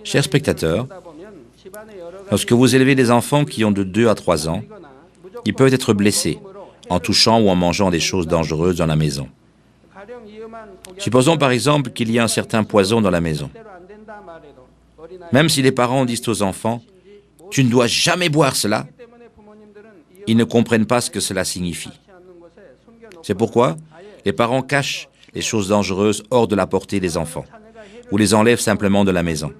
Chers spectateurs, lorsque vous élevez des enfants qui ont de 2 à 3 ans, ils peuvent être blessés en touchant ou en mangeant des choses dangereuses dans la maison. Supposons par exemple qu'il y a un certain poison dans la maison. Même si les parents disent aux enfants « Tu ne dois jamais boire cela », ils ne comprennent pas ce que cela signifie. C'est pourquoi les parents cachent les choses dangereuses hors de la portée des enfants, ou les enlèvent simplement de la maison.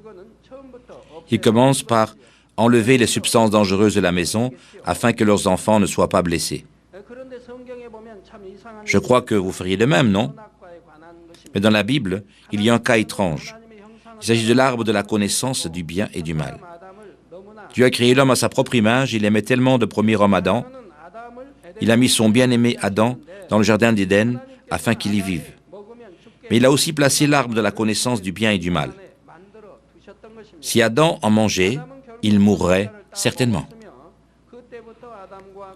Ils commencent par enlever les substances dangereuses de la maison afin que leurs enfants ne soient pas blessés. Je crois que vous feriez de même, non? Mais dans la Bible, il y a un cas étrange. Il s'agit de l'arbre de la connaissance du bien et du mal. Dieu a créé l'homme à sa propre image, il aimait tellement le premier homme Adam. Il a mis son bien-aimé Adam dans le jardin d'Éden afin qu'il y vive. Mais il a aussi placé l'arbre de la connaissance du bien et du mal. Si Adam en mangeait, il mourrait certainement.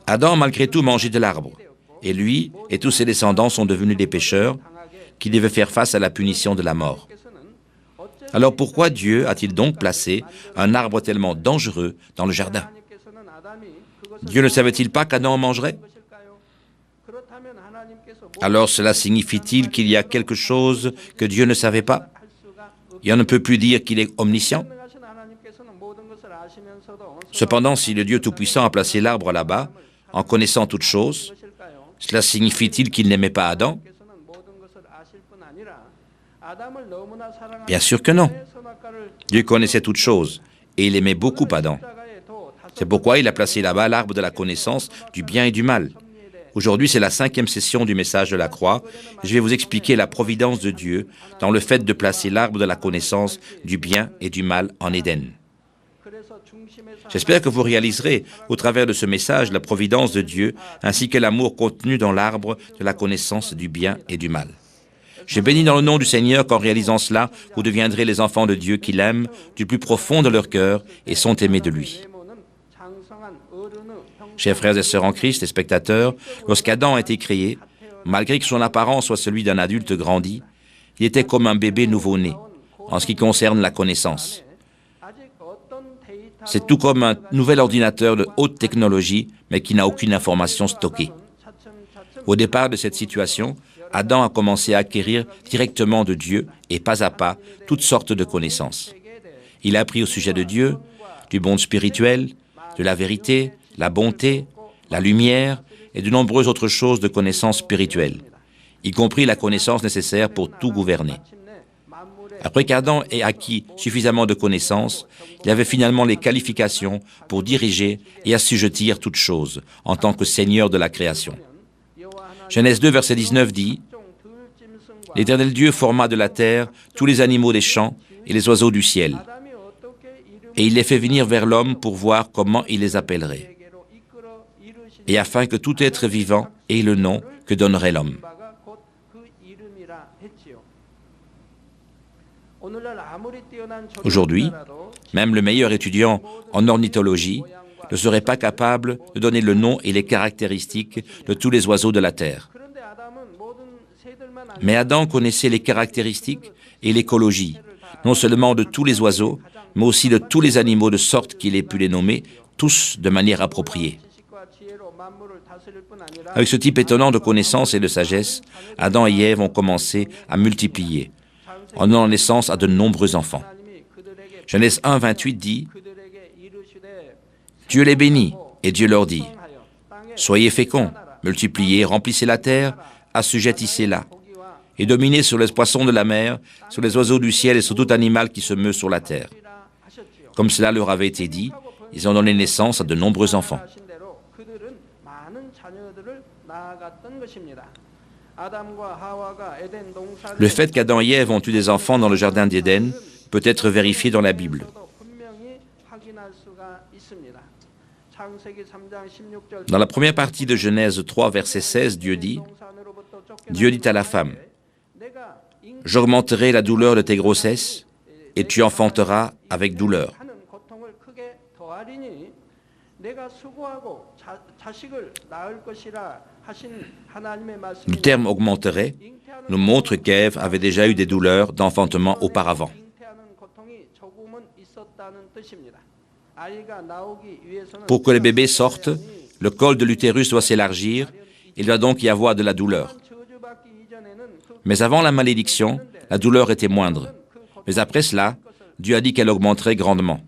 Adam, malgré tout, mangeait de l'arbre. Et lui et tous ses descendants sont devenus des pécheurs qui devaient faire face à la punition de la mort. Alors pourquoi Dieu a-t-il donc placé un arbre tellement dangereux dans le jardin? Dieu ne savait-il pas qu'Adam en mangerait? Alors cela signifie-t-il qu'il y a quelque chose que Dieu ne savait pas? Et on ne peut plus dire qu'il est omniscient? Cependant, si le Dieu Tout-Puissant a placé l'arbre là-bas, en connaissant toutes choses, cela signifie-t-il qu'il n'aimait pas Adam? Bien sûr que non. Dieu connaissait toutes choses et il aimait beaucoup Adam. C'est pourquoi il a placé là-bas l'arbre de la connaissance du bien et du mal. Aujourd'hui, c'est la 5e session du message de la croix. Je vais vous expliquer la providence de Dieu dans le fait de placer l'arbre de la connaissance du bien et du mal en Éden. J'espère que vous réaliserez au travers de ce message la providence de Dieu ainsi que l'amour contenu dans l'arbre de la connaissance du bien et du mal. Je bénis dans le nom du Seigneur qu'en réalisant cela, vous deviendrez les enfants de Dieu qui l'aiment du plus profond de leur cœur et sont aimés de lui. Chers frères et sœurs en Christ et spectateurs, lorsqu'Adam a été créé, malgré que son apparence soit celui d'un adulte grandi, il était comme un bébé nouveau-né en ce qui concerne la connaissance. C'est tout comme un nouvel ordinateur de haute technologie, mais qui n'a aucune information stockée. Au départ de cette situation, Adam a commencé à acquérir directement de Dieu et pas à pas toutes sortes de connaissances. Il a appris au sujet de Dieu, du monde spirituel, de la vérité, la bonté, la lumière et de nombreuses autres choses de connaissances spirituelles, y compris la connaissance nécessaire pour tout gouverner. Après qu'Adam ait acquis suffisamment de connaissances, il avait finalement les qualifications pour diriger et assujettir toutes choses en tant que Seigneur de la création. Genèse 2, verset 19 dit « L'Éternel Dieu forma de la terre tous les animaux des champs et les oiseaux du ciel, et il les fait venir vers l'homme pour voir comment il les appellerait, et afin que tout être vivant ait le nom que donnerait l'homme. » Aujourd'hui, même le meilleur étudiant en ornithologie ne serait pas capable de donner le nom et les caractéristiques de tous les oiseaux de la terre. Mais Adam connaissait les caractéristiques et l'écologie, non seulement de tous les oiseaux, mais aussi de tous les animaux, de sorte qu'il ait pu les nommer tous de manière appropriée. Avec ce type étonnant de connaissance et de sagesse, Adam et Ève ont commencé à multiplier, en donnant naissance à de nombreux enfants. Genèse 1, 28 dit « Dieu les bénit, et Dieu leur dit, « Soyez féconds, multipliez, remplissez la terre, assujettissez-la, et dominez sur les poissons de la mer, sur les oiseaux du ciel et sur tout animal qui se meut sur la terre. » Comme cela leur avait été dit, ils ont donné naissance à de nombreux enfants. Le fait qu'Adam et Ève ont eu des enfants dans le jardin d'Éden peut être vérifié dans la Bible. Dans la première partie de Genèse 3, verset 16, Dieu dit à la femme, « J'augmenterai la douleur de tes grossesses, et tu enfanteras avec douleur. » Le terme « augmenterait » nous montre qu'Ève avait déjà eu des douleurs d'enfantement auparavant. Pour que le bébé sorte, le col de l'utérus doit s'élargir, il doit donc y avoir de la douleur. Mais avant la malédiction, la douleur était moindre. Mais après cela, Dieu a dit qu'elle augmenterait grandement.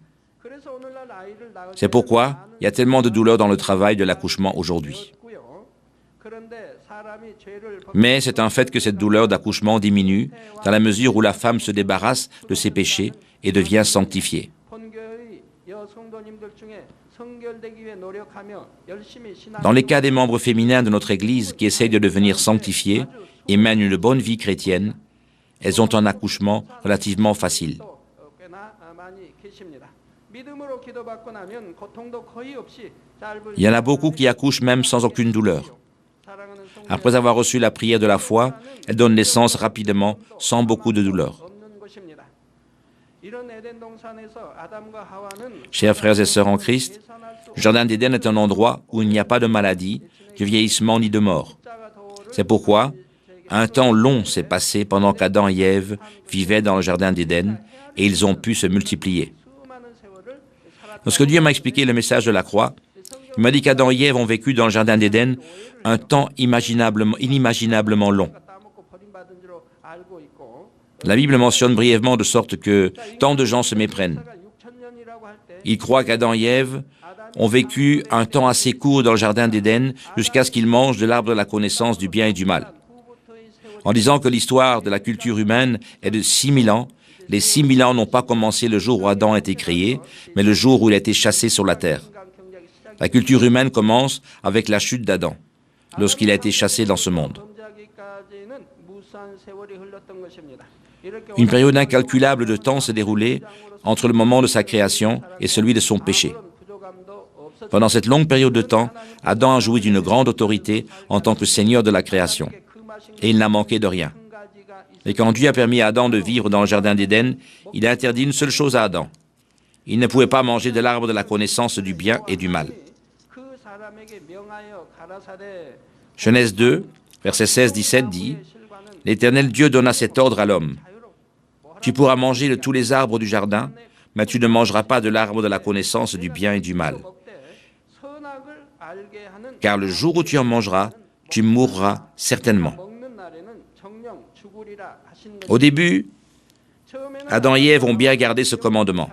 C'est pourquoi il y a tellement de douleur dans le travail de l'accouchement aujourd'hui. Mais c'est un fait que cette douleur d'accouchement diminue dans la mesure où la femme se débarrasse de ses péchés et devient sanctifiée. Dans les cas des membres féminins de notre Église qui essayent de devenir sanctifiés et mènent une bonne vie chrétienne, elles ont un accouchement relativement facile. Il y en a beaucoup qui accouchent même sans aucune douleur. Après avoir reçu la prière de la foi, elles donnent naissance rapidement, sans beaucoup de douleur. Chers frères et sœurs en Christ, le Jardin d'Éden est un endroit où il n'y a pas de maladie, de vieillissement ni de mort. C'est pourquoi un temps long s'est passé pendant qu'Adam et Ève vivaient dans le Jardin d'Éden et ils ont pu se multiplier. Lorsque Dieu m'a expliqué le message de la croix, il m'a dit qu'Adam et Ève ont vécu dans le Jardin d'Éden un temps inimaginablement long. La Bible mentionne brièvement de sorte que tant de gens se méprennent. Ils croient qu'Adam et Ève ont vécu un temps assez court dans le Jardin d'Éden jusqu'à ce qu'ils mangent de l'arbre de la connaissance du bien et du mal. En disant que l'histoire de la culture humaine est de 6000 ans, les 6000 ans n'ont pas commencé le jour où Adam a été créé, mais le jour où il a été chassé sur la terre. La culture humaine commence avec la chute d'Adam, lorsqu'il a été chassé dans ce monde. Une période incalculable de temps s'est déroulée entre le moment de sa création et celui de son péché. Pendant cette longue période de temps, Adam a joui d'une grande autorité en tant que Seigneur de la création, et il n'a manqué de rien. Et quand Dieu a permis à Adam de vivre dans le Jardin d'Éden, il a interdit une seule chose à Adam. Il ne pouvait pas manger de l'arbre de la connaissance du bien et du mal. Genèse 2, versets 16-17 dit, « L'Éternel Dieu donna cet ordre à l'homme. Tu pourras manger de tous les arbres du jardin, mais tu ne mangeras pas de l'arbre de la connaissance du bien et du mal. Car le jour où tu en mangeras, tu mourras certainement. » Au début, Adam et Ève ont bien gardé ce commandement.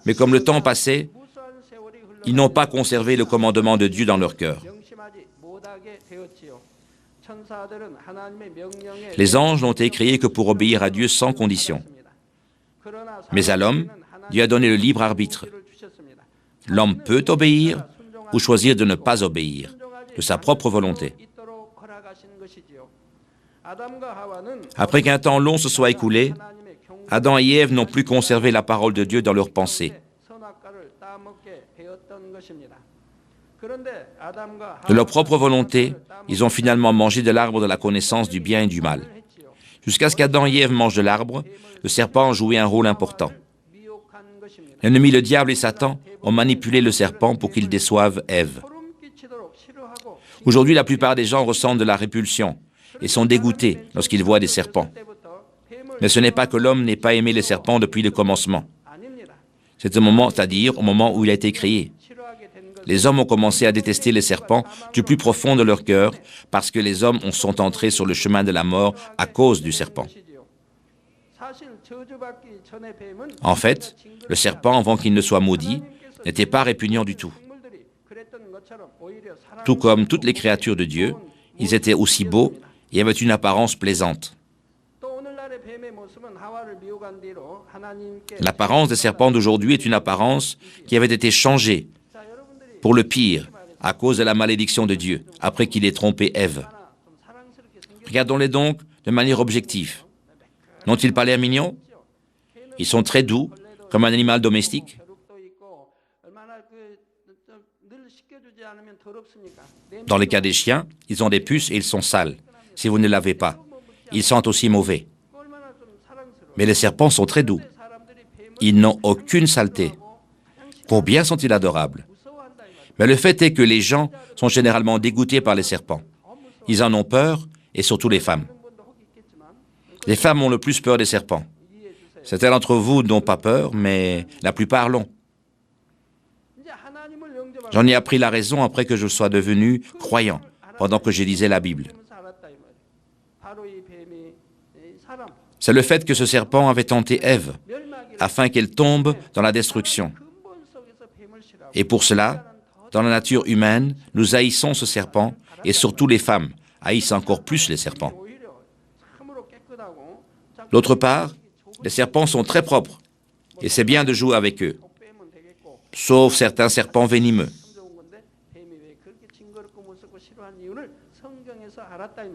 Mais comme le temps passait, ils n'ont pas conservé le commandement de Dieu dans leur cœur. Les anges n'ont été créés que pour obéir à Dieu sans condition. Mais à l'homme, Dieu a donné le libre arbitre. L'homme peut obéir ou choisir de ne pas obéir, de sa propre volonté. Après qu'un temps long se soit écoulé, Adam et Ève n'ont plus conservé la parole de Dieu dans leurs pensées. De leur propre volonté, ils ont finalement mangé de l'arbre de la connaissance du bien et du mal. Jusqu'à ce qu'Adam et Ève mangent de l'arbre, le serpent a joué un rôle important. L'ennemi, le diable et Satan ont manipulé le serpent pour qu'il déçoive Ève. Aujourd'hui, la plupart des gens ressentent de la répulsion et sont dégoûtés lorsqu'ils voient des serpents. Mais ce n'est pas que l'homme n'ait pas aimé les serpents depuis le commencement. C'est au moment, c'est-à-dire au moment où il a été créé. Les hommes ont commencé à détester les serpents du plus profond de leur cœur parce que les hommes sont entrés sur le chemin de la mort à cause du serpent. En fait, le serpent, avant qu'il ne soit maudit, n'était pas répugnant du tout. Tout comme toutes les créatures de Dieu, ils étaient aussi beaux et avaient une apparence plaisante. L'apparence des serpents d'aujourd'hui est une apparence qui avait été changée pour le pire à cause de la malédiction de Dieu, après qu'il ait trompé Ève. Regardons-les donc de manière objective. N'ont-ils pas l'air mignons? Ils sont très doux, comme un animal domestique. Dans le cas des chiens, ils ont des puces et ils sont sales, si vous ne les lavez pas. Ils sentent aussi mauvais. Mais les serpents sont très doux. Ils n'ont aucune saleté. Combien sont-ils adorables? Mais le fait est que les gens sont généralement dégoûtés par les serpents. Ils en ont peur, et surtout les femmes. Les femmes ont le plus peur des serpents. Certains d'entre vous n'ont pas peur, mais la plupart l'ont. J'en ai appris la raison après que je sois devenu croyant, pendant que je lisais la Bible. C'est le fait que ce serpent avait tenté Ève, afin qu'elle tombe dans la destruction. Et pour cela, dans la nature humaine, nous haïssons ce serpent, et surtout les femmes haïssent encore plus les serpents. D'autre part, les serpents sont très propres, et c'est bien de jouer avec eux, sauf certains serpents venimeux.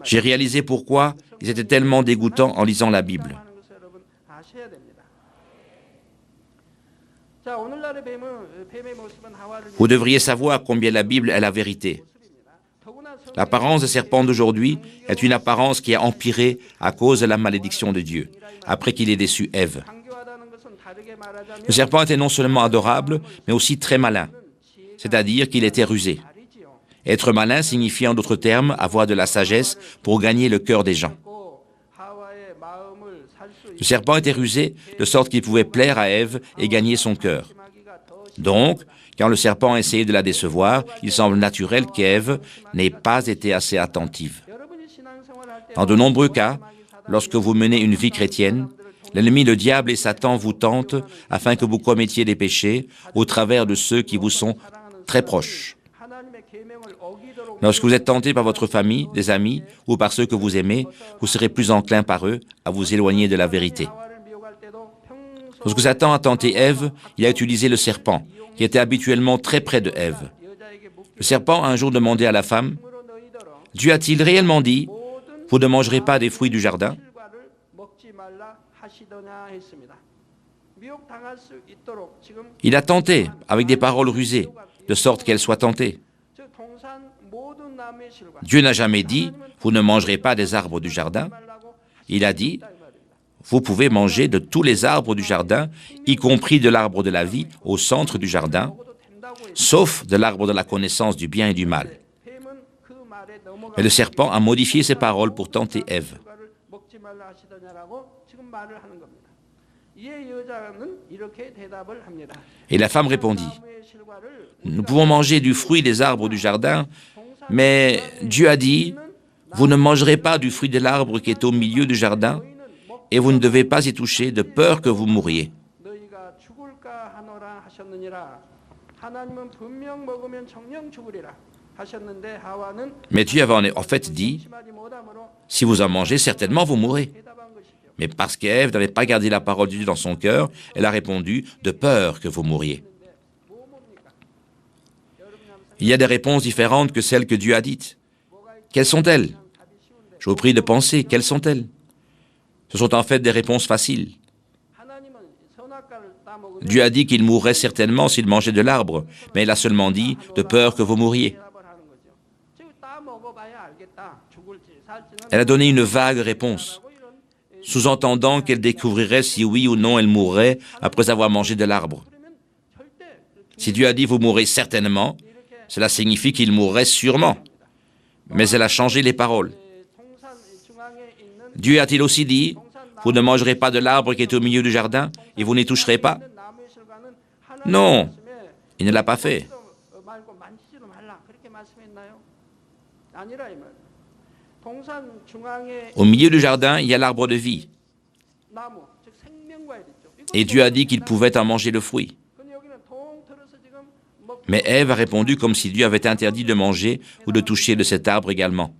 J'ai réalisé pourquoi ils étaient tellement dégoûtants en lisant la Bible. Vous devriez savoir combien la Bible est la vérité. L'apparence des serpents d'aujourd'hui est une apparence qui a empiré à cause de la malédiction de Dieu, après qu'il ait déçu Ève. Le serpent était non seulement adorable, mais aussi très malin, c'est-à-dire qu'il était rusé. Être malin signifie en d'autres termes avoir de la sagesse pour gagner le cœur des gens. Le serpent était rusé de sorte qu'il pouvait plaire à Ève et gagner son cœur. Donc, quand le serpent essayait de la décevoir, il semble naturel qu'Ève n'ait pas été assez attentive. Dans de nombreux cas, lorsque vous menez une vie chrétienne, l'ennemi, le diable et Satan vous tentent afin que vous commettiez des péchés au travers de ceux qui vous sont très proches. Lorsque vous êtes tenté par votre famille, des amis ou par ceux que vous aimez, vous serez plus enclin par eux à vous éloigner de la vérité. Lorsque Satan a tenté Ève, il a utilisé le serpent, qui était habituellement très près de Ève. Le serpent a un jour demandé à la femme, « Dieu a-t-il réellement dit, vous ne mangerez pas des fruits du jardin ?» Il a tenté avec des paroles rusées, de sorte qu'elle soit tentée. Dieu n'a jamais dit, vous ne mangerez pas des arbres du jardin. Il a dit, vous pouvez manger de tous les arbres du jardin, y compris de l'arbre de la vie au centre du jardin, sauf de l'arbre de la connaissance du bien et du mal. Mais le serpent a modifié ses paroles pour tenter Ève. Et la femme répondit, nous pouvons manger du fruit des arbres du jardin, mais Dieu a dit, vous ne mangerez pas du fruit de l'arbre qui est au milieu du jardin, et vous ne devez pas y toucher de peur que vous mouriez. Mais Dieu avait en fait dit, si vous en mangez, certainement vous mourrez. Mais parce qu'Ève n'avait pas gardé la parole de Dieu dans son cœur, elle a répondu, de peur que vous mouriez. Il y a des réponses différentes que celles que Dieu a dites. Quelles sont-elles? Je vous prie de penser, quelles sont-elles? Ce sont en fait des réponses faciles. Dieu a dit qu'il mourrait certainement s'il mangeait de l'arbre, mais il a seulement dit, de peur que vous mouriez. Elle a donné une vague réponse, sous-entendant qu'elle découvrirait si oui ou non elle mourrait après avoir mangé de l'arbre. Si Dieu a dit « vous mourrez certainement », cela signifie qu'il mourrait sûrement. Mais elle a changé les paroles. Dieu a-t-il aussi dit « vous ne mangerez pas de l'arbre qui est au milieu du jardin et vous n'y toucherez pas » ? Non, il ne l'a pas fait. Au milieu du jardin, il y a l'arbre de vie. Et Dieu a dit qu'il pouvait en manger le fruit. Mais Ève a répondu comme si Dieu avait interdit de manger ou de toucher de cet arbre également.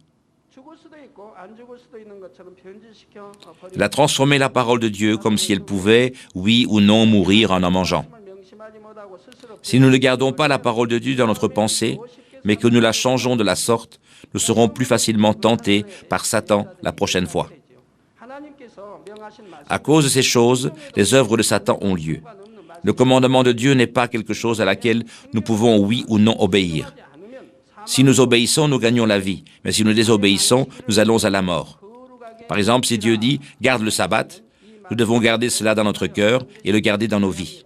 Elle a transformé la parole de Dieu comme si elle pouvait, oui ou non, mourir en mangeant. Si nous ne gardons pas la parole de Dieu dans notre pensée, mais que nous la changeons de la sorte, nous serons plus facilement tentés par Satan la prochaine fois. À cause de ces choses, les œuvres de Satan ont lieu. Le commandement de Dieu n'est pas quelque chose à laquelle nous pouvons oui ou non obéir. Si nous obéissons, nous gagnons la vie, mais si nous désobéissons, nous allons à la mort. Par exemple, si Dieu dit « garde le sabbat », nous devons garder cela dans notre cœur et le garder dans nos vies.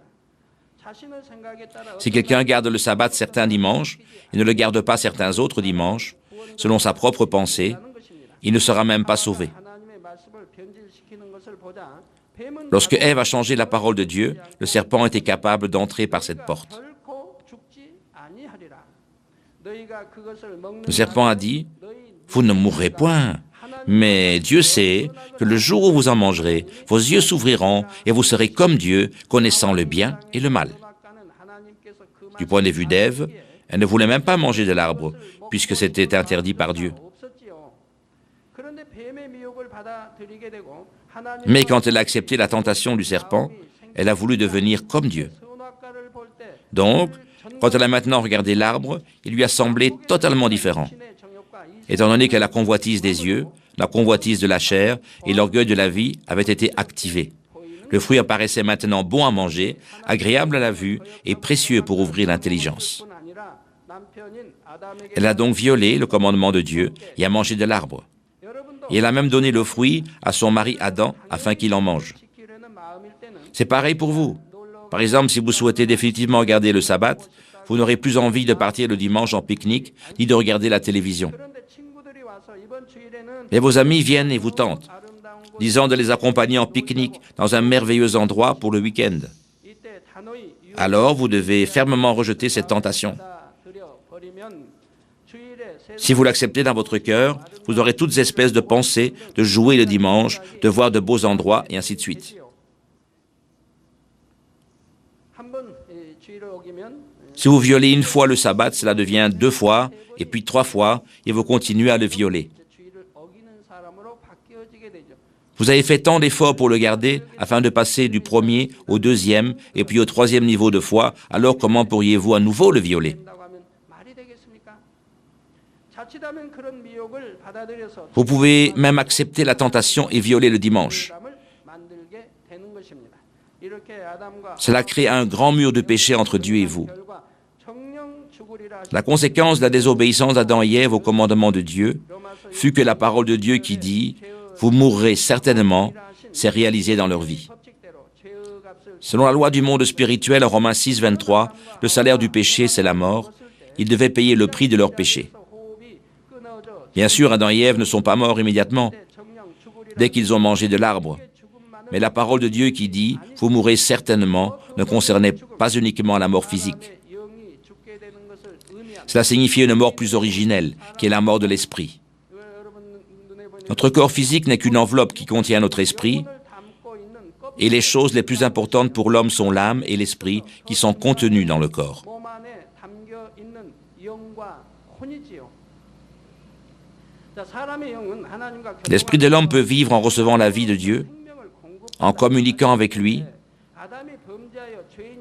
Si quelqu'un garde le sabbat certains dimanches et ne le garde pas certains autres dimanches, selon sa propre pensée, il ne sera même pas sauvé. Lorsque Ève a changé la parole de Dieu, le serpent était capable d'entrer par cette porte. Le serpent a dit, « Vous ne mourrez point, mais Dieu sait que le jour où vous en mangerez, vos yeux s'ouvriront et vous serez comme Dieu, connaissant le bien et le mal. » Du point de vue d'Ève, elle ne voulait même pas manger de l'arbre, puisque c'était interdit par Dieu. Mais quand elle a accepté la tentation du serpent, elle a voulu devenir comme Dieu. Donc, quand elle a maintenant regardé l'arbre, il lui a semblé totalement différent. Étant donné que la convoitise des yeux, la convoitise de la chair et l'orgueil de la vie avaient été activés. Le fruit apparaissait maintenant bon à manger, agréable à la vue et précieux pour ouvrir l'intelligence. Elle a donc violé le commandement de Dieu et a mangé de l'arbre. Et elle a même donné le fruit à son mari Adam afin qu'il en mange. C'est pareil pour vous. Par exemple, si vous souhaitez définitivement garder le sabbat, vous n'aurez plus envie de partir le dimanche en pique-nique ni de regarder la télévision. Mais vos amis viennent et vous tentent, disant de les accompagner en pique-nique dans un merveilleux endroit pour le week-end. Alors, vous devez fermement rejeter cette tentation. Si vous l'acceptez dans votre cœur, vous aurez toutes espèces de pensées, de jouer le dimanche, de voir de beaux endroits, et ainsi de suite. Si vous violez une fois le sabbat, cela devient 2 fois, et puis 3 fois, et vous continuez à le violer. Vous avez fait tant d'efforts pour le garder, afin de passer du premier au 2e, et puis au 3e niveau de foi, alors comment pourriez-vous à nouveau le violer? Vous pouvez même accepter la tentation et violer le dimanche. Cela crée un grand mur de péché entre Dieu et vous. La conséquence de la désobéissance d'Adam et Ève au commandement de Dieu fut que la parole de Dieu qui dit « Vous mourrez certainement » s'est réalisée dans leur vie. Selon la loi du monde spirituel, en Romains 6, 23, le salaire du péché, c'est la mort. Ils devaient payer le prix de leur péché. Bien sûr, Adam et Ève ne sont pas morts immédiatement, dès qu'ils ont mangé de l'arbre. Mais la parole de Dieu qui dit « Vous mourrez certainement » ne concernait pas uniquement la mort physique. Cela signifiait une mort plus originelle, qui est la mort de l'esprit. Notre corps physique n'est qu'une enveloppe qui contient notre esprit, et les choses les plus importantes pour l'homme sont l'âme et l'esprit qui sont contenus dans le corps. L'esprit de l'homme peut vivre en recevant la vie de Dieu, en communiquant avec lui,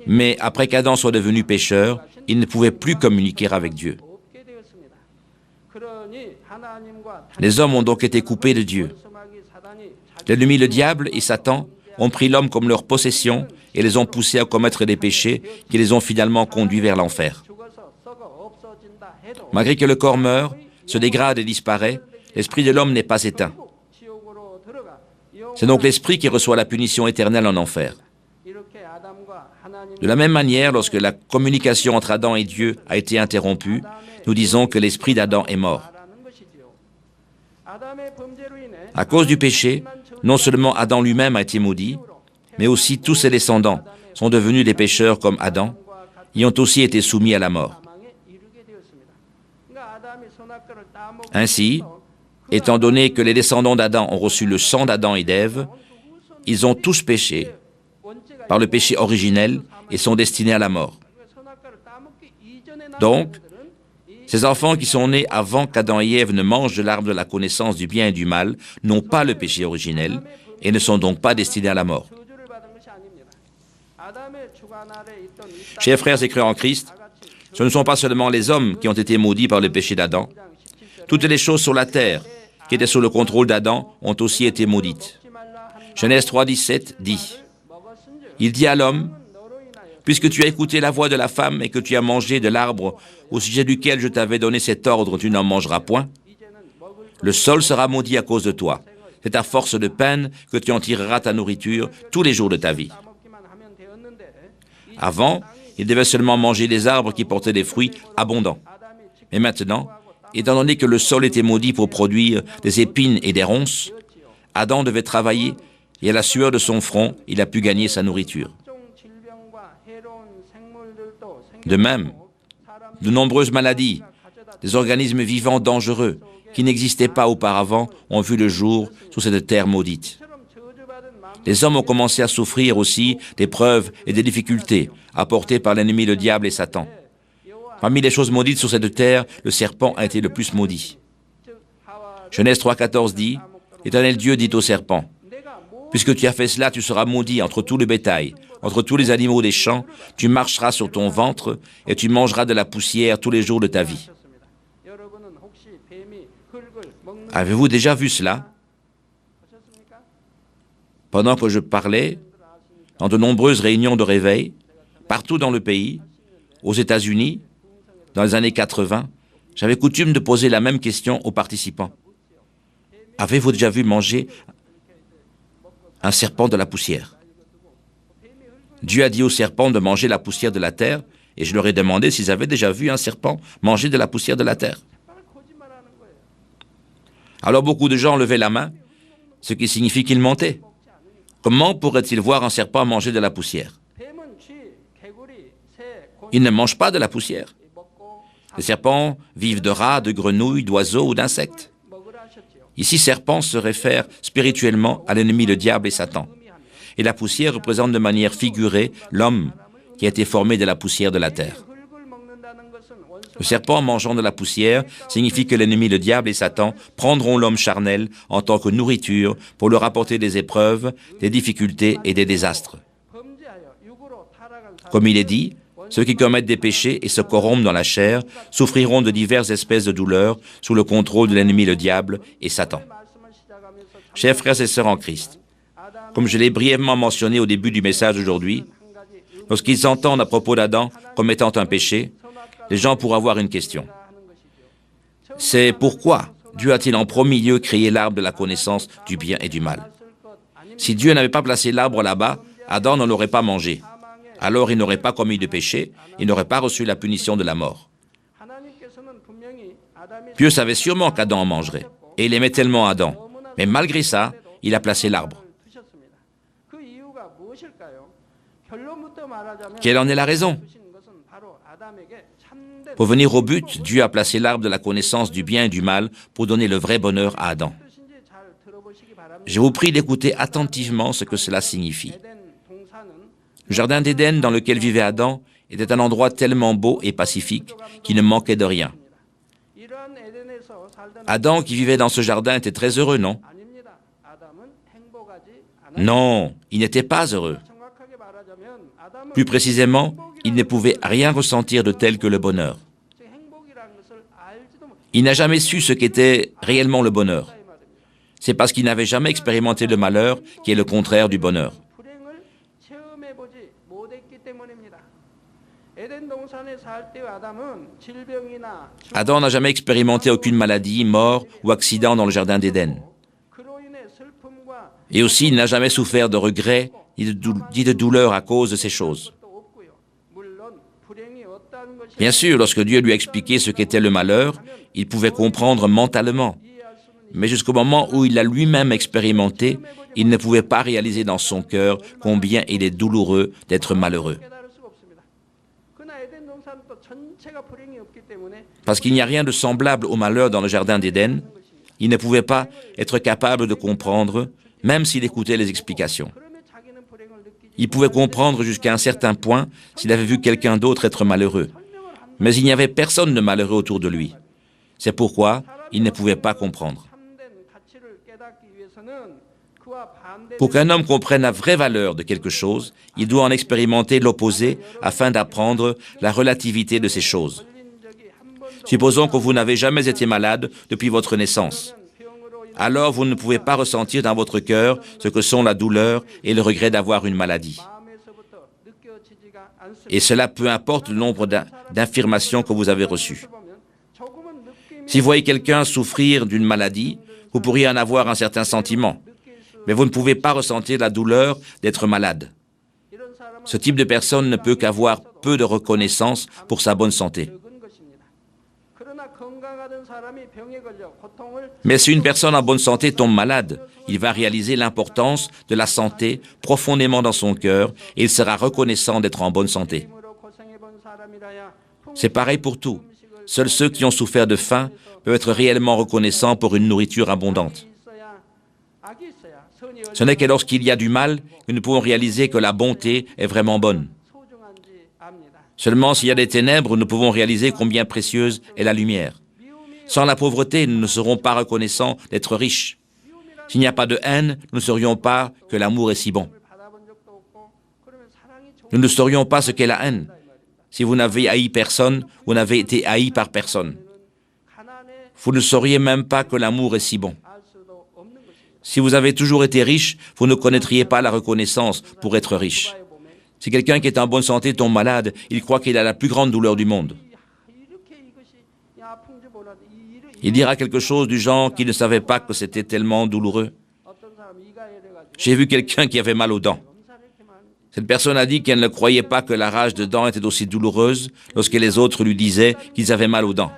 mais après qu'Adam soit devenu pécheur, il ne pouvait plus communiquer avec Dieu. Les hommes ont donc été coupés de Dieu. L'ennemi, le diable et Satan ont pris l'homme comme leur possession et les ont poussés à commettre des péchés qui les ont finalement conduits vers l'enfer. Malgré que le corps meurt, se dégrade et disparaît, l'esprit de l'homme n'est pas éteint. C'est donc l'esprit qui reçoit la punition éternelle en enfer. De la même manière, lorsque la communication entre Adam et Dieu a été interrompue, nous disons que l'esprit d'Adam est mort. À cause du péché, non seulement Adam lui-même a été maudit, mais aussi tous ses descendants sont devenus des pécheurs comme Adam et ont aussi été soumis à la mort. Ainsi, étant donné que les descendants d'Adam ont reçu le sang d'Adam et d'Ève, ils ont tous péché par le péché originel et sont destinés à la mort. Donc, ces enfants qui sont nés avant qu'Adam et Ève ne mangent de l'arbre de la connaissance du bien et du mal n'ont pas le péché originel et ne sont donc pas destinés à la mort. Chers frères et sœurs en Christ, ce ne sont pas seulement les hommes qui ont été maudits par le péché d'Adam. Toutes les choses sur la terre qui étaient sous le contrôle d'Adam ont aussi été maudites. Genèse 3, 17 dit, « Il dit à l'homme, « Puisque tu as écouté la voix de la femme et que tu as mangé de l'arbre au sujet duquel je t'avais donné cet ordre, tu n'en mangeras point. Le sol sera maudit à cause de toi. C'est à force de peine que tu en tireras ta nourriture tous les jours de ta vie. » Avant, il devait seulement manger des arbres qui portaient des fruits abondants. Mais maintenant, étant donné que le sol était maudit pour produire des épines et des ronces, Adam devait travailler et à la sueur de son front, il a pu gagner sa nourriture. De même, de nombreuses maladies, des organismes vivants dangereux qui n'existaient pas auparavant ont vu le jour sur cette terre maudite. Les hommes ont commencé à souffrir aussi d'épreuves et des difficultés apportées par l'ennemi, le diable et Satan. Parmi les choses maudites sur cette terre, le serpent a été le plus maudit. Genèse 3,14 dit, « L'Éternel Dieu dit au serpent, « Puisque tu as fait cela, tu seras maudit entre tout le bétail, entre tous les animaux des champs, tu marcheras sur ton ventre et tu mangeras de la poussière tous les jours de ta vie. » Avez-vous déjà vu cela? Pendant que je parlais, dans de nombreuses réunions de réveil, partout dans le pays, aux États-Unis, dans les années 80, j'avais coutume de poser la même question aux participants. Avez-vous déjà vu manger un serpent de la poussière? Dieu a dit au serpent de manger la poussière de la terre, et je leur ai demandé s'ils avaient déjà vu un serpent manger de la poussière de la terre. Alors beaucoup de gens levaient la main, ce qui signifie qu'ils mentaient. Comment pourraient-ils voir un serpent manger de la poussière? Ils ne mangent pas de la poussière. Les serpents vivent de rats, de grenouilles, d'oiseaux ou d'insectes. Ici, serpent se réfère spirituellement à l'ennemi, le diable et Satan. Et la poussière représente de manière figurée l'homme qui a été formé de la poussière de la terre. Le serpent mangeant de la poussière signifie que l'ennemi, le diable et Satan prendront l'homme charnel en tant que nourriture pour leur apporter des épreuves, des difficultés et des désastres. Comme il est dit, ceux qui commettent des péchés et se corrompent dans la chair souffriront de diverses espèces de douleurs sous le contrôle de l'ennemi, le diable et Satan. Chers frères et sœurs en Christ, comme je l'ai brièvement mentionné au début du message d'aujourd'hui, lorsqu'ils entendent à propos d'Adam comme étant un péché, les gens pourraient avoir une question. C'est pourquoi Dieu a-t-il en premier lieu créé l'arbre de la connaissance du bien et du mal? Si Dieu n'avait pas placé l'arbre là-bas, Adam n'en aurait pas mangé. Alors il n'aurait pas commis de péché, il n'aurait pas reçu la punition de la mort. Dieu savait sûrement qu'Adam en mangerait, et il aimait tellement Adam. Mais malgré ça, il a placé l'arbre. Quelle en est la raison? Pour venir au but, Dieu a placé l'arbre de la connaissance du bien et du mal pour donner le vrai bonheur à Adam. Je vous prie d'écouter attentivement ce que cela signifie. Le jardin d'Éden dans lequel vivait Adam était un endroit tellement beau et pacifique qu'il ne manquait de rien. Adam qui vivait dans ce jardin était très heureux, non? Non, il n'était pas heureux. Plus précisément, il ne pouvait rien ressentir de tel que le bonheur. Il n'a jamais su ce qu'était réellement le bonheur. C'est parce qu'il n'avait jamais expérimenté le malheur qui est le contraire du bonheur. Adam n'a jamais expérimenté aucune maladie, mort ou accident dans le jardin d'Éden. Et aussi, il n'a jamais souffert de regrets ni de douleur à cause de ces choses. Bien sûr, lorsque Dieu lui a expliqué ce qu'était le malheur, il pouvait comprendre mentalement. Mais jusqu'au moment où il l'a lui-même expérimenté, il ne pouvait pas réaliser dans son cœur combien il est douloureux d'être malheureux. Parce qu'il n'y a rien de semblable au malheur dans le jardin d'Éden, il ne pouvait pas être capable de comprendre, même s'il écoutait les explications. Il pouvait comprendre jusqu'à un certain point s'il avait vu quelqu'un d'autre être malheureux. Mais il n'y avait personne de malheureux autour de lui. C'est pourquoi il ne pouvait pas comprendre. Pour qu'un homme comprenne la vraie valeur de quelque chose, il doit en expérimenter l'opposé afin d'apprendre la relativité de ces choses. Supposons que vous n'avez jamais été malade depuis votre naissance. Alors vous ne pouvez pas ressentir dans votre cœur ce que sont la douleur et le regret d'avoir une maladie. Et cela peu importe le nombre d'affirmations que vous avez reçues. Si vous voyez quelqu'un souffrir d'une maladie, vous pourriez en avoir un certain sentiment, mais vous ne pouvez pas ressentir la douleur d'être malade. Ce type de personne ne peut qu'avoir peu de reconnaissance pour sa bonne santé. Mais si une personne en bonne santé tombe malade, il va réaliser l'importance de la santé profondément dans son cœur et il sera reconnaissant d'être en bonne santé. C'est pareil pour tout. Seuls ceux qui ont souffert de faim peuvent être réellement reconnaissants pour une nourriture abondante. Ce n'est que lorsqu'il y a du mal que nous pouvons réaliser que la bonté est vraiment bonne. Seulement s'il y a des ténèbres, nous pouvons réaliser combien précieuse est la lumière. Sans la pauvreté, nous ne serons pas reconnaissants d'être riches. S'il n'y a pas de haine, nous ne saurions pas que l'amour est si bon. Nous ne saurions pas ce qu'est la haine. Si vous n'avez haï personne, vous n'avez été haï par personne. Vous ne sauriez même pas que l'amour est si bon. Si vous avez toujours été riche, vous ne connaîtriez pas la reconnaissance pour être riche. Si quelqu'un qui est en bonne santé tombe malade, il croit qu'il a la plus grande douleur du monde. Il dira quelque chose du genre qu'il ne savait pas que c'était tellement douloureux. J'ai vu quelqu'un qui avait mal aux dents. Cette personne a dit qu'elle ne croyait pas que la rage de dents était aussi douloureuse lorsque les autres lui disaient qu'ils avaient mal aux dents.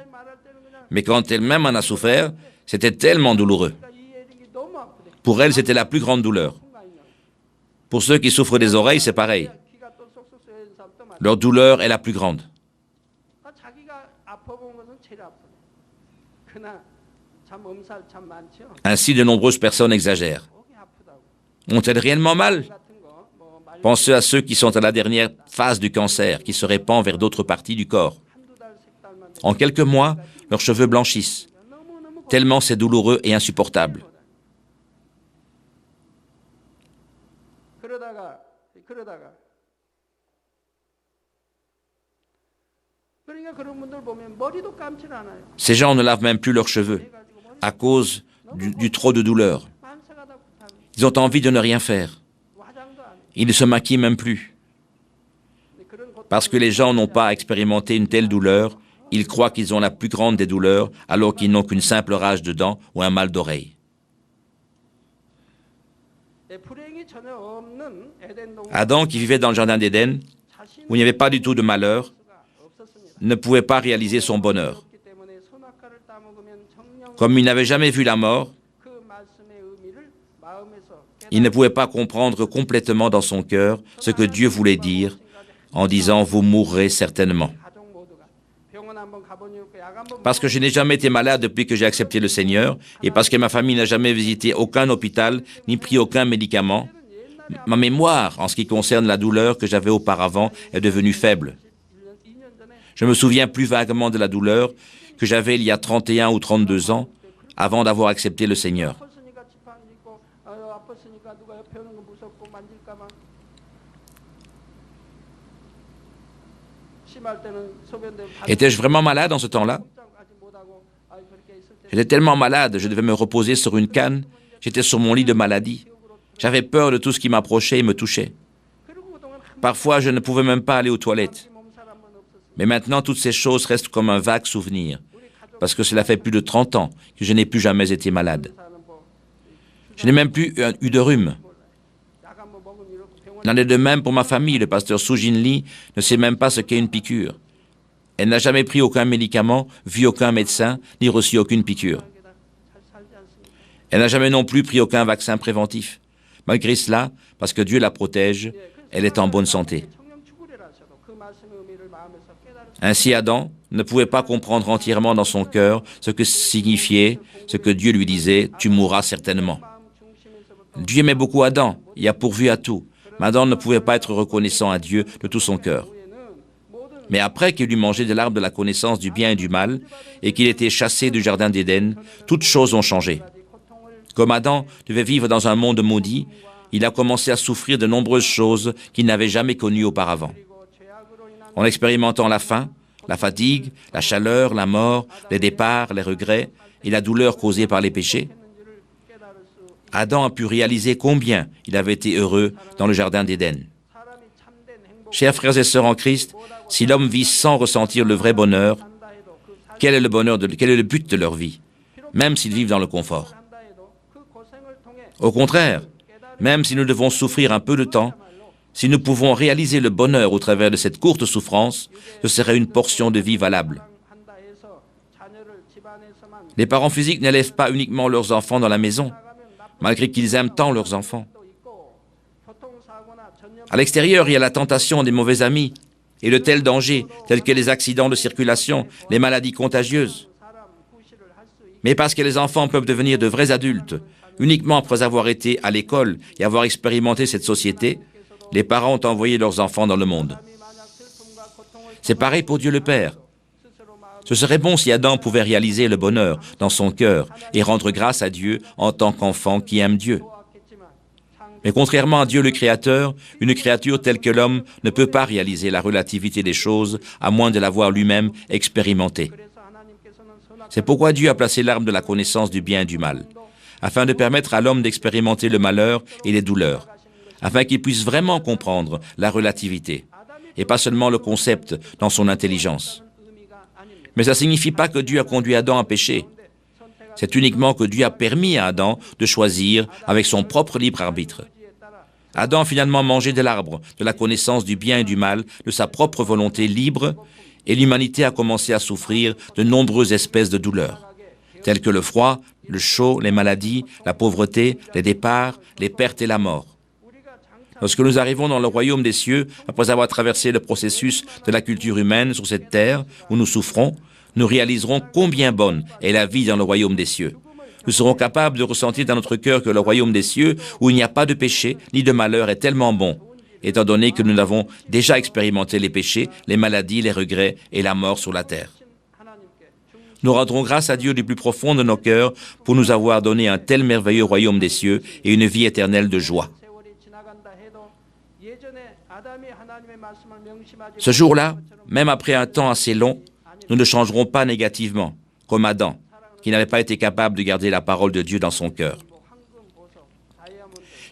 Mais quand elle-même en a souffert, c'était tellement douloureux. Pour elle, c'était la plus grande douleur. Pour ceux qui souffrent des oreilles, c'est pareil. Leur douleur est la plus grande. Ainsi, de nombreuses personnes exagèrent. Ont-elles réellement mal? Pensez à ceux qui sont à la dernière phase du cancer, qui se répand vers d'autres parties du corps. En quelques mois, leurs cheveux blanchissent, tellement c'est douloureux et insupportable. Ces gens ne lavent même plus leurs cheveux à cause du trop de douleur. Ils ont envie de ne rien faire. Ils ne se maquillent même plus. Parce que les gens n'ont pas expérimenté une telle douleur, ils croient qu'ils ont la plus grande des douleurs alors qu'ils n'ont qu'une simple rage de dents ou un mal d'oreille. Adam, qui vivait dans le jardin d'Éden, où il n'y avait pas du tout de malheur, ne pouvait pas réaliser son bonheur. Comme il n'avait jamais vu la mort, il ne pouvait pas comprendre complètement dans son cœur ce que Dieu voulait dire en disant « vous mourrez certainement ». Parce que je n'ai jamais été malade depuis que j'ai accepté le Seigneur et parce que ma famille n'a jamais visité aucun hôpital ni pris aucun médicament, ma mémoire en ce qui concerne la douleur que j'avais auparavant est devenue faible. Je me souviens plus vaguement de la douleur que j'avais il y a 31 ou 32 ans avant d'avoir accepté le Seigneur. Étais-je vraiment malade en ce temps-là? J'étais tellement malade, je devais me reposer sur une canne, j'étais sur mon lit de maladie. J'avais peur de tout ce qui m'approchait et me touchait. Parfois, je ne pouvais même pas aller aux toilettes. Mais maintenant, toutes ces choses restent comme un vague souvenir, parce que cela fait plus de 30 ans que je n'ai plus jamais été malade. Je n'ai même plus eu de rhume. Il en est de même pour ma famille. Le pasteur Sujin Lee ne sait même pas ce qu'est une piqûre. Elle n'a jamais pris aucun médicament, vu aucun médecin, ni reçu aucune piqûre. Elle n'a jamais non plus pris aucun vaccin préventif. Malgré cela, parce que Dieu la protège, elle est en bonne santé. Ainsi, Adam ne pouvait pas comprendre entièrement dans son cœur ce que signifiait, ce que Dieu lui disait, « tu mourras certainement ». Dieu aimait beaucoup Adam et a pourvu à tout. Mais Adam ne pouvait pas être reconnaissant à Dieu de tout son cœur. Mais après qu'il eut mangé de l'arbre de la connaissance du bien et du mal, et qu'il était chassé du jardin d'Éden, toutes choses ont changé. Comme Adam devait vivre dans un monde maudit, il a commencé à souffrir de nombreuses choses qu'il n'avait jamais connues auparavant. En expérimentant la faim, la fatigue, la chaleur, la mort, les départs, les regrets et la douleur causée par les péchés, Adam a pu réaliser combien il avait été heureux dans le jardin d'Éden. Chers frères et sœurs en Christ, si l'homme vit sans ressentir le vrai bonheur, quel est le but de leur vie, même s'ils vivent dans le confort? Au contraire, même si nous devons souffrir un peu de temps, si nous pouvons réaliser le bonheur au travers de cette courte souffrance, ce serait une portion de vie valable. Les parents physiques n'élèvent pas uniquement leurs enfants dans la maison, malgré qu'ils aiment tant leurs enfants. À l'extérieur, il y a la tentation des mauvais amis et de tels dangers, tels que les accidents de circulation, les maladies contagieuses. Mais parce que les enfants peuvent devenir de vrais adultes, uniquement après avoir été à l'école et avoir expérimenté cette société, les parents ont envoyé leurs enfants dans le monde. C'est pareil pour Dieu le Père. Ce serait bon si Adam pouvait réaliser le bonheur dans son cœur et rendre grâce à Dieu en tant qu'enfant qui aime Dieu. Mais contrairement à Dieu le Créateur, une créature telle que l'homme ne peut pas réaliser la relativité des choses à moins de l'avoir lui-même expérimentée. C'est pourquoi Dieu a placé l'arbre de la connaissance du bien et du mal, afin de permettre à l'homme d'expérimenter le malheur et les douleurs, afin qu'il puisse vraiment comprendre la relativité, et pas seulement le concept dans son intelligence. Mais ça ne signifie pas que Dieu a conduit Adam à pécher. C'est uniquement que Dieu a permis à Adam de choisir avec son propre libre arbitre. Adam a finalement mangé de l'arbre, de la connaissance du bien et du mal, de sa propre volonté libre, et l'humanité a commencé à souffrir de nombreuses espèces de douleurs, telles que le froid, le chaud, les maladies, la pauvreté, les départs, les pertes et la mort. Lorsque nous arrivons dans le royaume des cieux, après avoir traversé le processus de la culture humaine sur cette terre où nous souffrons, nous réaliserons combien bonne est la vie dans le royaume des cieux. Nous serons capables de ressentir dans notre cœur que le royaume des cieux, où il n'y a pas de péché ni de malheur, est tellement bon, étant donné que nous avons déjà expérimenté les péchés, les maladies, les regrets et la mort sur la terre. Nous rendrons grâce à Dieu du plus profond de nos cœurs pour nous avoir donné un tel merveilleux royaume des cieux et une vie éternelle de joie. Ce jour-là, même après un temps assez long, nous ne changerons pas négativement, comme Adam, qui n'avait pas été capable de garder la parole de Dieu dans son cœur.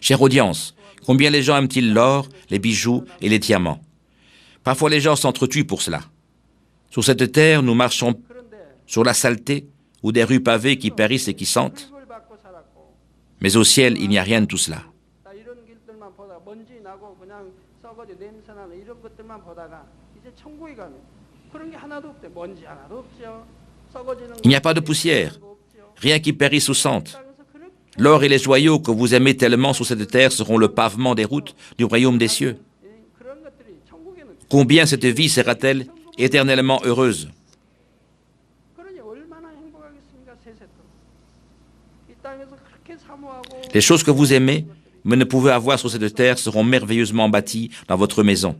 Chère audience, combien les gens aiment-ils l'or, les bijoux et les diamants? Parfois les gens s'entretuent pour cela. Sur cette terre, nous marchons sur la saleté ou des rues pavées qui périssent et qui sentent. Mais au ciel, il n'y a rien de tout cela. Il n'y a pas de poussière, rien qui périsse ou sente. L'or et les joyaux que vous aimez tellement sur cette terre seront le pavement des routes du royaume des cieux. Combien cette vie sera-t-elle éternellement heureuse? Les choses que vous aimez, mais ne pouvez avoir sur cette terre, seront merveilleusement bâties dans votre maison.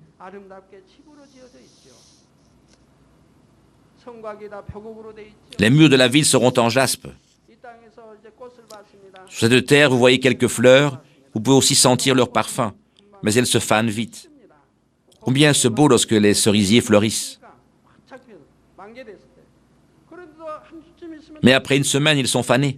Les murs de la ville seront en jaspe. Sur cette terre, vous voyez quelques fleurs, vous pouvez aussi sentir leur parfum, mais elles se fanent vite. Combien c'est beau lorsque les cerisiers fleurissent. Mais après une semaine, ils sont fanés.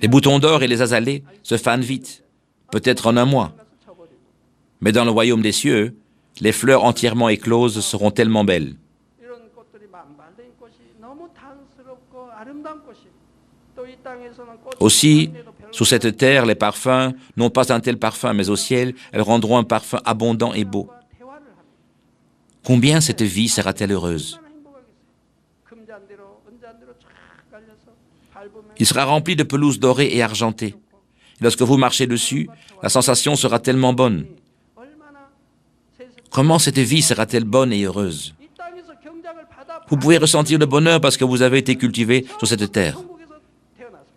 Les boutons d'or et les azalées se fanent vite, peut-être en un mois. Mais dans le royaume des cieux, les fleurs entièrement écloses seront tellement belles. Aussi, sur cette terre, les parfums n'ont pas un tel parfum, mais au ciel, elles rendront un parfum abondant et beau. Combien cette vie sera-t-elle heureuse? Il sera rempli de pelouses dorées et argentées. Et lorsque vous marchez dessus, la sensation sera tellement bonne. Comment cette vie sera-t-elle bonne et heureuse? Vous pouvez ressentir le bonheur parce que vous avez été cultivé sur cette terre.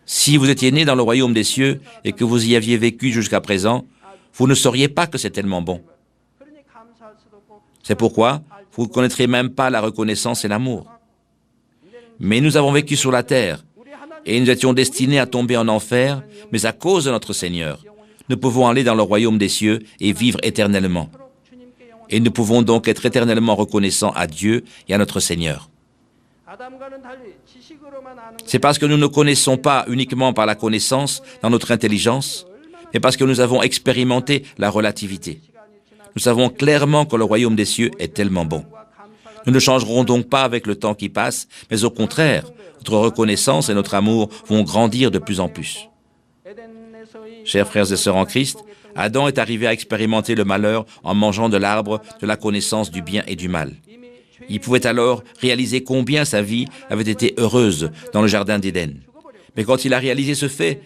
Si vous étiez né dans le royaume des cieux et que vous y aviez vécu jusqu'à présent, vous ne sauriez pas que c'est tellement bon. C'est pourquoi vous ne connaîtrez même pas la reconnaissance et l'amour. Mais nous avons vécu sur la terre et nous étions destinés à tomber en enfer, mais à cause de notre Seigneur, nous pouvons aller dans le royaume des cieux et vivre éternellement. Et nous pouvons donc être éternellement reconnaissants à Dieu et à notre Seigneur. C'est parce que nous ne connaissons pas uniquement par la connaissance, dans notre intelligence, mais parce que nous avons expérimenté la relativité. Nous savons clairement que le royaume des cieux est tellement bon. Nous ne changerons donc pas avec le temps qui passe, mais au contraire, notre reconnaissance et notre amour vont grandir de plus en plus. Chers frères et sœurs en Christ, Adam est arrivé à expérimenter le malheur en mangeant de l'arbre de la connaissance du bien et du mal. Il pouvait alors réaliser combien sa vie avait été heureuse dans le jardin d'Éden. Mais quand il a réalisé ce fait,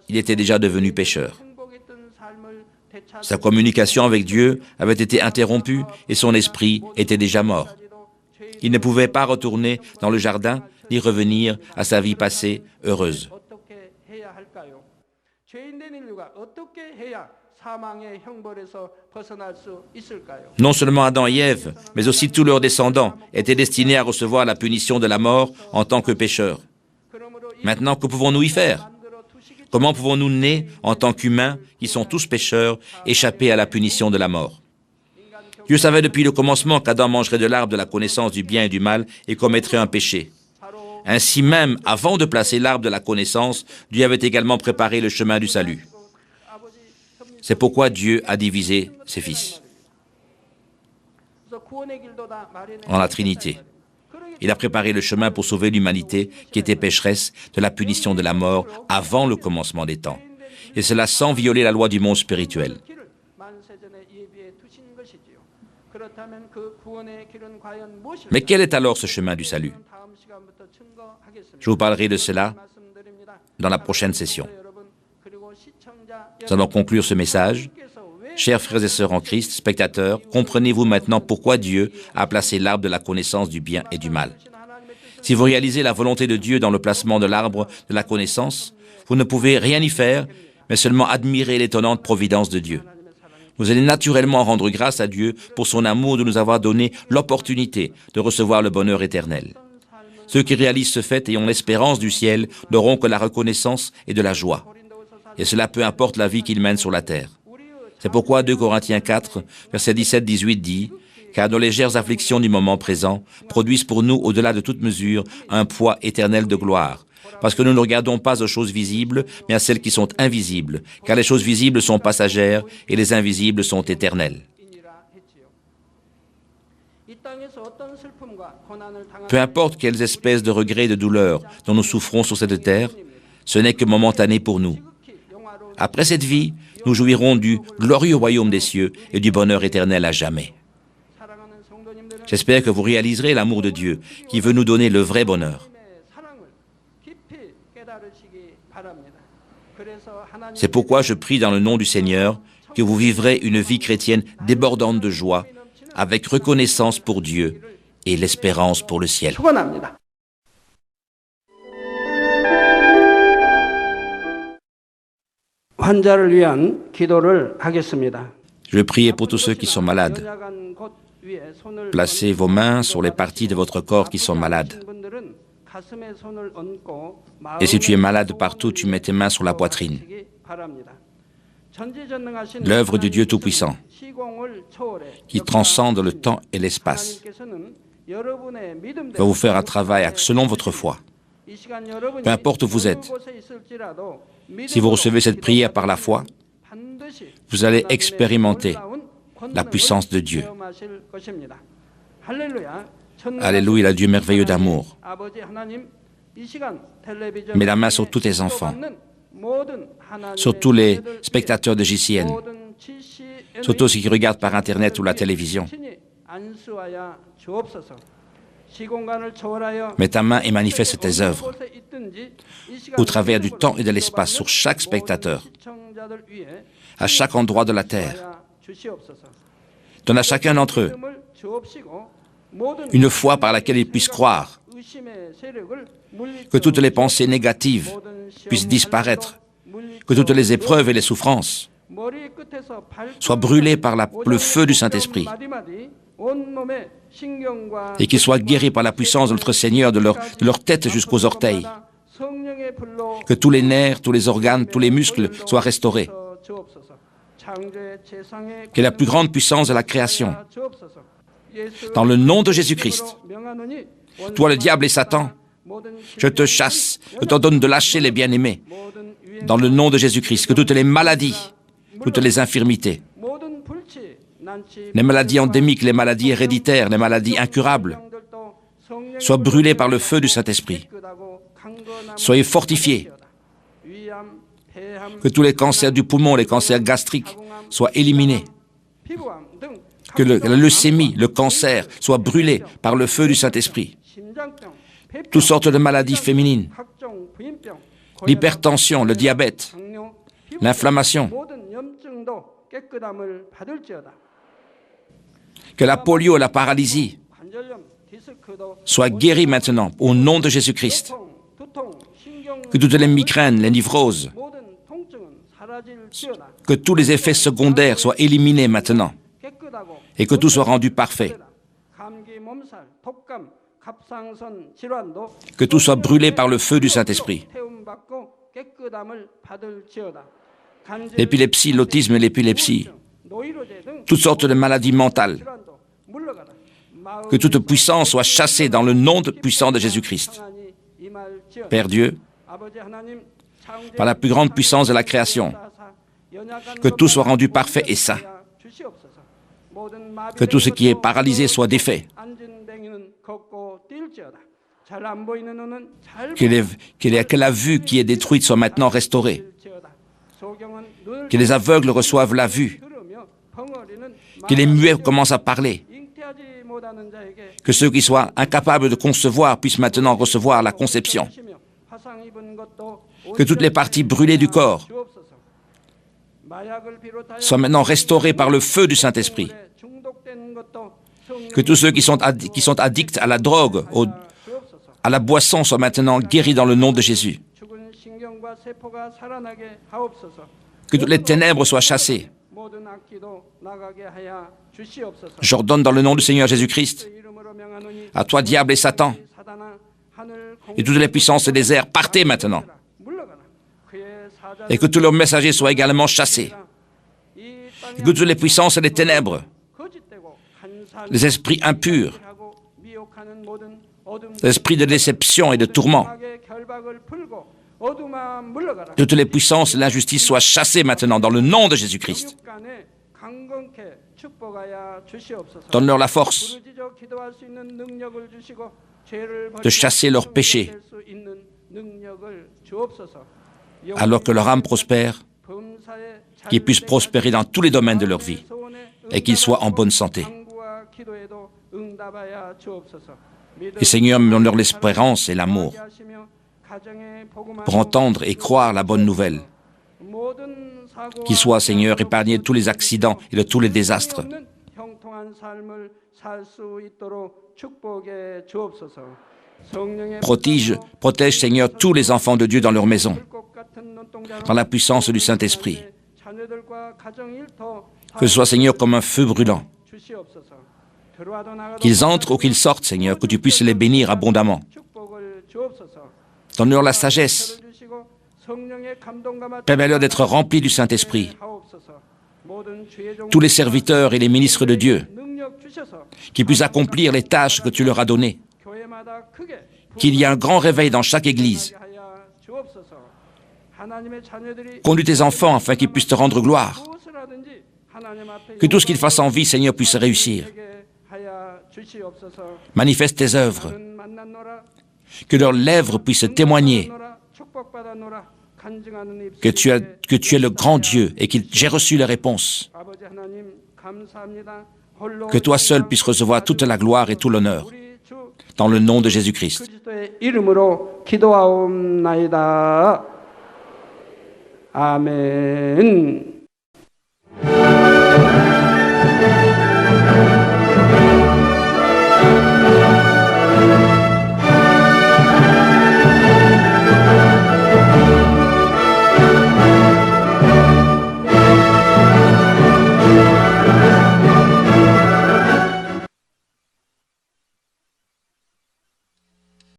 il était déjà devenu pécheur. Sa communication avec Dieu avait été interrompue et son esprit était déjà mort. Il ne pouvait pas retourner dans le jardin ni revenir à sa vie passée heureuse. Non seulement Adam et Ève, mais aussi tous leurs descendants étaient destinés à recevoir la punition de la mort en tant que pécheurs. Maintenant, que pouvons-nous y faire? Comment pouvons-nous naître en tant qu'humains, qui sont tous pécheurs, échapper à la punition de la mort? Dieu savait depuis le commencement qu'Adam mangerait de l'arbre de la connaissance du bien et du mal et commettrait un péché. Ainsi même, avant de placer l'arbre de la connaissance, Dieu avait également préparé le chemin du salut. C'est pourquoi Dieu a divisé ses fils en la Trinité. Il a préparé le chemin pour sauver l'humanité qui était pécheresse de la punition de la mort avant le commencement des temps. Et cela sans violer la loi du monde spirituel. Mais quel est alors ce chemin du salut? Je vous parlerai de cela dans la prochaine session. Nous allons conclure ce message. Chers frères et sœurs en Christ, spectateurs, comprenez-vous maintenant pourquoi Dieu a placé l'arbre de la connaissance du bien et du mal? Si vous réalisez la volonté de Dieu dans le placement de l'arbre de la connaissance, vous ne pouvez rien y faire, mais seulement admirer l'étonnante providence de Dieu. Vous allez naturellement rendre grâce à Dieu pour son amour de nous avoir donné l'opportunité de recevoir le bonheur éternel. Ceux qui réalisent ce fait et ont l'espérance du ciel n'auront que la reconnaissance et de la joie. Et cela peu importe la vie qu'ils mènent sur la terre. C'est pourquoi 2 Corinthiens 4, versets 17-18 dit « Car nos légères afflictions du moment présent produisent pour nous, au-delà de toute mesure, un poids éternel de gloire. Parce que nous ne regardons pas aux choses visibles, mais à celles qui sont invisibles. Car les choses visibles sont passagères et les invisibles sont éternelles. » Peu importe quelles espèces de regrets et de douleurs dont nous souffrons sur cette terre, ce n'est que momentané pour nous. Après cette vie, nous jouirons du glorieux royaume des cieux et du bonheur éternel à jamais. J'espère que vous réaliserez l'amour de Dieu qui veut nous donner le vrai bonheur. C'est pourquoi je prie dans le nom du Seigneur que vous vivrez une vie chrétienne débordante de joie, avec reconnaissance pour Dieu et l'espérance pour le ciel. Je vais prier pour tous ceux qui sont malades. Placez vos mains sur les parties de votre corps qui sont malades. Et si tu es malade partout, tu mets tes mains sur la poitrine. L'œuvre du Dieu Tout-Puissant, qui transcende le temps et l'espace, va vous faire un travail selon votre foi. Peu importe où vous êtes, si vous recevez cette prière par la foi, vous allez expérimenter la puissance de Dieu. Alléluia, le Dieu merveilleux d'amour. Mets la main sur tous tes enfants, sur tous les spectateurs de JCN, sur tous ceux qui regardent par Internet ou la télévision. Mets ta main et manifeste tes œuvres au travers du temps et de l'espace sur chaque spectateur, à chaque endroit de la terre. Donne à chacun d'entre eux une foi par laquelle ils puissent croire, que toutes les pensées négatives puissent disparaître, que toutes les épreuves et les souffrances soient brûlées par le feu du Saint-Esprit et qu'ils soient guéris par la puissance de notre Seigneur de leur tête jusqu'aux orteils, que tous les nerfs, tous les organes, tous les muscles soient restaurés, que la plus grande puissance de la création, dans le nom de Jésus-Christ, toi le diable et Satan, je te chasse, je t'ordonne de lâcher les bien-aimés, dans le nom de Jésus-Christ, que toutes les maladies, toutes les infirmités, les maladies endémiques, les maladies héréditaires, les maladies incurables, soient brûlées par le feu du Saint-Esprit. Soyez fortifiés Que tous les cancers du poumon, les cancers gastriques soient éliminés. Que la leucémie, le cancer soient brûlés par le feu du Saint-Esprit. Toutes sortes de maladies féminines, l'hypertension, le diabète, l'inflammation, que la polio et la paralysie soient guéris maintenant au nom de Jésus-Christ. Que toutes les migraines, les névroses, que tous les effets secondaires soient éliminés maintenant et que tout soit rendu parfait. Que tout soit brûlé par le feu du Saint-Esprit. L'épilepsie, l'autisme et l'épilepsie, toutes sortes de maladies mentales, que toute puissance soit chassée dans le nom puissant de Jésus-Christ. Père Dieu, par la plus grande puissance de la création, que tout soit rendu parfait et saint. Que tout ce qui est paralysé soit défait. Que la vue qui est détruite soit maintenant restaurée. Que les aveugles reçoivent la vue. Que les muets commencent à parler. Que ceux qui soient incapables de concevoir puissent maintenant recevoir la conception. Que toutes les parties brûlées du corps soient maintenant restaurées par le feu du Saint-Esprit. Que tous ceux qui sont addicts à la drogue, à la boisson soient maintenant guéris dans le nom de Jésus. Que toutes les ténèbres soient chassées. J'ordonne dans le nom du Seigneur Jésus-Christ, à toi diable et Satan, et toutes les puissances des airs, partez maintenant. Et que tous leurs messagers soient également chassés. Et que toutes les puissances des ténèbres, les esprits impurs, les esprits de déception et de tourment, que toutes les puissances de l'injustice soient chassées maintenant dans le nom de Jésus-Christ. Donne-leur la force de chasser leurs péchés, alors que leur âme prospère, qu'ils puissent prospérer dans tous les domaines de leur vie et qu'ils soient en bonne santé. Et Seigneur, donne-leur l'espérance et l'amour pour entendre et croire la bonne nouvelle. Qu'ils soient, Seigneur, épargnés de tous les accidents et de tous les désastres. Protège, Seigneur, tous les enfants de Dieu dans leur maison, dans la puissance du Saint-Esprit. Que ce soit, Seigneur, comme un feu brûlant. Qu'ils entrent ou qu'ils sortent, Seigneur, que tu puisses les bénir abondamment. Donne-leur la sagesse. Permets-leur d'être remplis du Saint-Esprit. Tous les serviteurs et les ministres de Dieu, qui puissent accomplir les tâches que tu leur as données. Qu'il y ait un grand réveil dans chaque église. Conduis tes enfants afin qu'ils puissent te rendre gloire. Que tout ce qu'ils fassent en vie, Seigneur, puisse réussir. Manifeste tes œuvres. Que leurs lèvres puissent témoigner que tu es le grand Dieu et que j'ai reçu les réponses. Que toi seul puisses recevoir toute la gloire et tout l'honneur. Dans le nom de Jésus-Christ. 아멘.